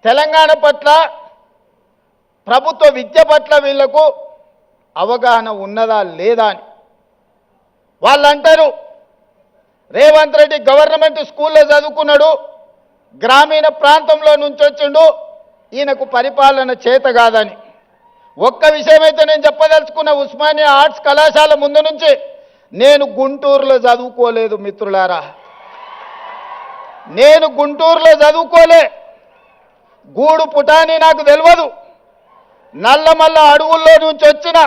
తెలంగాణ పట్ల ప్రభుత్వ విద్య పట్ల వీళ్లకు అవగాహన ఉన్నదా లేదా అని వాళ్ళు అంటారు. రేవంత్ రెడ్డి గవర్నమెంట్ స్కూల్లో చదువుకున్నాడు, గ్రామీణ ప్రాంతంలో నుంచి వచ్చిండు, ఈయనకు పరిపాలన చేత కాదని. ఒక్క విషయమైతే నేను చెప్పదలుచుకున్న, ఉస్మానియా ఆర్ట్స్ కళాశాల ముందు నుంచి నేను గుంటూరులో చదువుకోలేదు మిత్రులారా, నేను గుంటూరులో చదువుకోలే. గూడు పుటాని నాకు తెలియదు. నల్లమల్ల అడవుల్లో నుంచి వచ్చిన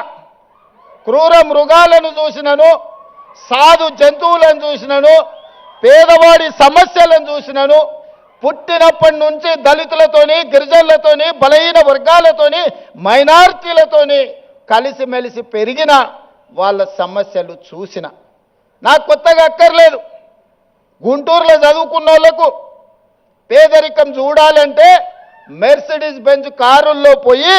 క్రూర మృగాలను చూసినను, సాధు జంతువులను చూసినను, పేదవాడి సమస్యలను చూసినను. పుట్టినప్పటి నుంచి దళితులతోని, గిరిజనులతోని, బలహీన వర్గాలతోని, మైనారిటీలతోని కలిసిమెలిసి పెరిగిన వాళ్ళ సమస్యలు చూసిన. నాకు కొత్తగా అక్కర్లేదు. గుంటూరులో చదువుకున్న వాళ్ళకు పేదరికం చూడాలంటే మెర్సిడీస్ బెంజ్ కారుల్లో పోయి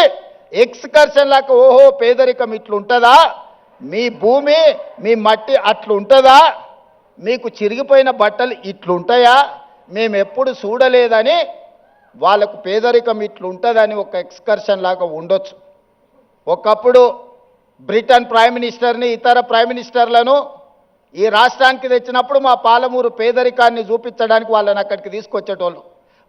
ఎక్స్కర్షన్ లాగా, ఓహో పేదరికం ఇట్లుంటుందా, మీ భూమి మీ మట్టి అట్లుంటుందా, మీకు చిరిగిపోయిన బట్టలు ఇట్లుంటాయా, మేము ఎప్పుడు చూడలేదని వాళ్ళకు పేదరికం ఇట్లుంటుందని ఒక ఎక్స్కర్షన్ లాగా ఉండొచ్చు. ఒకప్పుడు బ్రిటన్ ప్రైమ్ మినిస్టర్ని, ఇతర ప్రైమ్ మినిస్టర్లను ఈ రాష్ట్రానికి తెచ్చినప్పుడు మా పాలమూరు పేదరికాన్ని చూపించడానికి వాళ్ళని అక్కడికి తీసుకొచ్చేటోళ్ళు.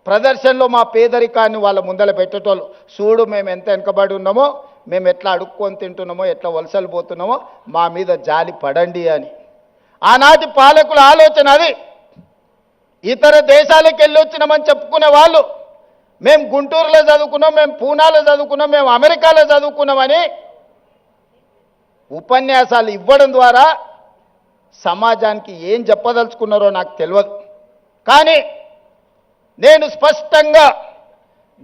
ప్రదర్శనలో మా పేదరికాన్ని వాళ్ళ ముందర పెట్టేటోళ్ళు. చూడు మేము ఎంత వెనుకబడి ఉన్నామో, మేము ఎట్లా అడుక్కొని తింటున్నామో, ఎట్లా వలసలు పోతున్నామో, మా మీద జాలి పడండి అని. ఆనాటి పాలకుల ఆలోచన అది. ఇతర దేశాలకు వెళ్ళి వచ్చినామని చెప్పుకునే వాళ్ళు, మేము గుంటూరులో చదువుకున్నాం, మేము పూనాలో చదువుకున్నాం, మేము అమెరికాలో చదువుకున్నామని ఉపన్యాసాలు ఇవ్వడం ద్వారా సమాజానికి ఏం చెప్పదలుచుకున్నారో నాకు తెలియదు. కానీ నేను స్పష్టంగా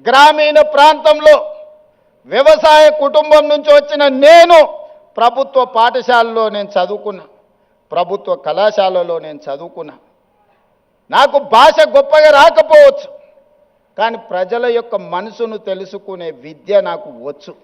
గ్రామీణ ప్రాంతంలో వ్యవసాయ కుటుంబం నుంచి వచ్చిన నేను ప్రభుత్వ పాఠశాలలో నేను చదువుకున్నా, ప్రభుత్వ కళాశాలలో నేను చదువుకున్నా. నాకు భాష గొప్పగా రాకపోవచ్చు, కానీ ప్రజల యొక్క మనసును తెలుసుకునే విద్య నాకు వచ్చు.